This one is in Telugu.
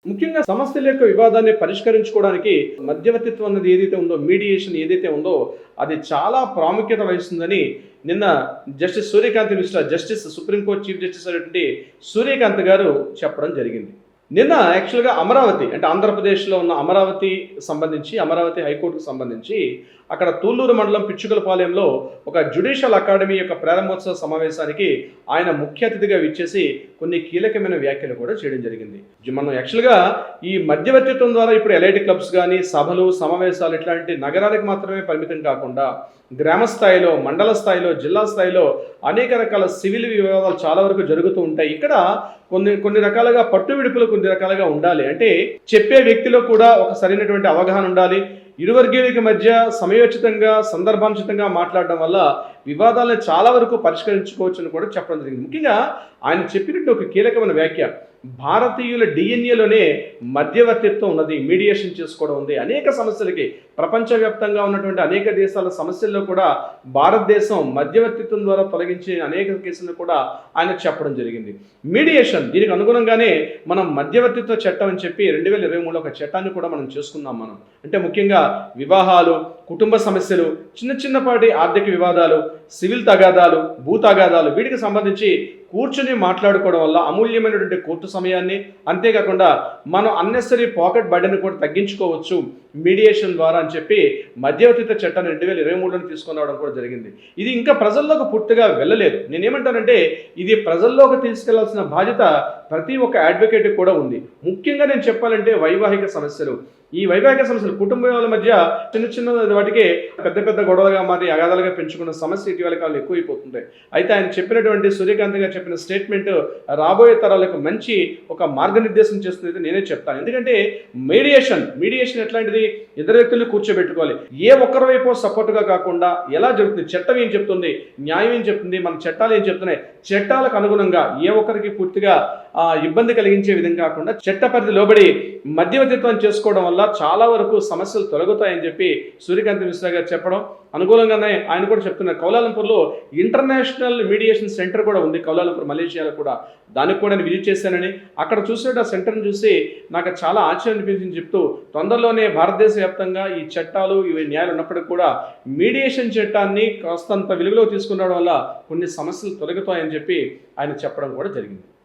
ముఖ్యంగా సమస్యల యొక్క వివాదాన్ని పరిష్కరించుకోవడానికి మధ్యవర్తిత్వం అన్నది ఏదైతే ఉందో, మీడియేషన్ ఏదైతే ఉందో అది చాలా ప్రాముఖ్యత వహిస్తుందని నిన్న justice Suryakant Mishra, supreme court chief justice అయినటువంటి సూర్యకాంత్ గారు చెప్పడం జరిగింది. నిన్న యాక్చువల్గా అమరావతి అంటే ఆంధ్రప్రదేశ్లో ఉన్న అమరావతి హైకోర్టుకు సంబంధించి అక్కడ తూళ్ళూరు మండలం పిచ్చుకలపాలెంలో ఒక జ్యుడిషియల్ అకాడమీ యొక్క ప్రారంభోత్సవ సమావేశానికి ఆయన ముఖ్య అతిథిగా విచ్చేసి కొన్ని కీలకమైన వ్యాఖ్యలు కూడా చేయడం జరిగింది. మనం యాక్చువల్గా ఈ మధ్యవర్తిత్వం ద్వారా ఇప్పుడు ఎలైట్ క్లబ్స్ కానీ సభలు సమావేశాలు ఇట్లాంటి నగరాలకు మాత్రమే పరిమితం కాకుండా గ్రామ స్థాయిలో, మండల స్థాయిలో, జిల్లా స్థాయిలో అనేక రకాల సివిల్ వివాదాలు చాలా వరకు జరుగుతూ ఉంటాయి. ఇక్కడ కొన్ని రకాలుగా పట్టు విడుపులు కొన్ని రకాలుగా ఉండాలి. అంటే చెప్పే వ్యక్తిలో కూడా ఒక సరైనటువంటి అవగాహన ఉండాలి. ఇరు వర్గీయులకి మధ్య సమయోచితంగా, సందర్భానుచితంగా మాట్లాడడం వల్ల వివాదాలను చాలా వరకు పరిష్కరించుకోవచ్చు అని కూడా చెప్పడం జరిగింది. ముఖ్యంగా ఆయన చెప్పినట్టు ఒక కీలకమైన వ్యాఖ్య, భారతీయుల డిఎన్ఏలోనే మధ్యవర్తిత్వం ఉన్నది, మీడియేషన్ చేసుకోవడం ఉంది. అనేక సమస్యలకి ప్రపంచవ్యాప్తంగా ఉన్నటువంటి అనేక దేశాల సమస్యల్లో కూడా భారతదేశం మధ్యవర్తిత్వం ద్వారా తొలగించే అనేక కేసులను కూడా ఆయన చెప్పడం జరిగింది. మీడియేషన్ దీనికి అనుగుణంగానే మనం మధ్యవర్తిత్వ చట్టం అని చెప్పి 2023 ఒక చట్టాన్ని కూడా మనం చేసుకున్నాం. అంటే ముఖ్యంగా వివాహాలు, కుటుంబ సమస్యలు, చిన్నపాటి ఆర్థిక వివాదాలు, సివిల్ తగాదాలు, భూ తగాదాలు వీటికి సంబంధించి కూర్చుని మాట్లాడుకోవడం వల్ల అమూల్యమైనటువంటి కోర్టు సమయాన్ని, అంతేకాకుండా మనం అన్నెసరీ పాకెట్ బర్డెన్ కూడా తగ్గించుకోవచ్చు మీడియేషన్ ద్వారా అని చెప్పి మధ్యవర్తిత్వ చట్టాన్ని 2023లో తీసుకొని రావడం కూడా జరిగింది. ఇది ఇంకా ప్రజల్లోకి పూర్తిగా వెళ్ళలేదు. నేనేమంటానంటే ఇది ప్రజల్లోకి తీసుకెళ్లాల్సిన బాధ్యత ప్రతి ఒక్క అడ్వకేట్ కూడా ఉంది. ముఖ్యంగా నేను చెప్పాలంటే వైవాహిక సమస్యలు, ఈ వైవాహిక సమస్యలు కుటుంబాల మధ్య చిన్న వాటికే పెద్ద గొడవలుగా మారి అగాధాలుగా పెంచుకున్న సమస్య ఇటీవల కాలంలో ఎక్కువైపోతుంది. అయితే ఆయన చెప్పినటువంటి సూర్యకాంత్ గారు చెప్పిన స్టేట్మెంట్ రాబోయే తరాలకు మంచి ఒక మార్గనిర్దేశం చేస్తుంది నేనే చెప్తాను. ఎందుకంటే మీడియేషన్ ఎట్లాంటిది, ఇద్దరు వ్యక్తులను కూర్చోబెట్టుకోవాలి. ఏ ఒక్కరి వైపు సపోర్ట్గా కాకుండా ఎలా జరుగుతుంది, చట్టం ఏం చెప్తుంది, న్యాయం ఏం చెప్తుంది, మన చట్టాలు ఏం చెప్తున్నాయి, చట్టాలకు అనుగుణంగా ఏ ఒక్కరికి పూర్తిగా ఇబ్బంది కలిగించే విధంగా కాకుండా చట్ట పరిధి లోబడి మధ్యవర్తిత్వం చేసుకోవడం వల్ల చాలా వరకు సమస్యలు తొలగుతాయని చెప్పి సూర్యకాంత్ మిశ్రా గారు చెప్పడం అనుకూలంగానే ఆయన కూడా చెప్తున్నారు. కౌలాలంపూర్లో ఇంటర్నేషనల్ మీడియేషన్ సెంటర్ కూడా ఉంది, కౌలాలంపూర్ మలేషియాలో కూడా. దానికి కూడా నేను విజిట్ చేశానని, అక్కడ చూసినట్టు ఆ సెంటర్ని చూసి నాకు చాలా ఆశ్చర్యం అనిపించింది చెప్తూ, తొందరలోనే భారతదేశ వ్యాప్తంగా ఈ చట్టాలు, ఇవి న్యాయాలు ఉన్నప్పటికీ కూడా మీడియేషన్ చట్టాన్ని కాస్తంత వెలుగులో తీసుకురావడం వల్ల కొన్ని సమస్యలు తొలగుతాయని చెప్పి ఆయన చెప్పడం కూడా జరిగింది.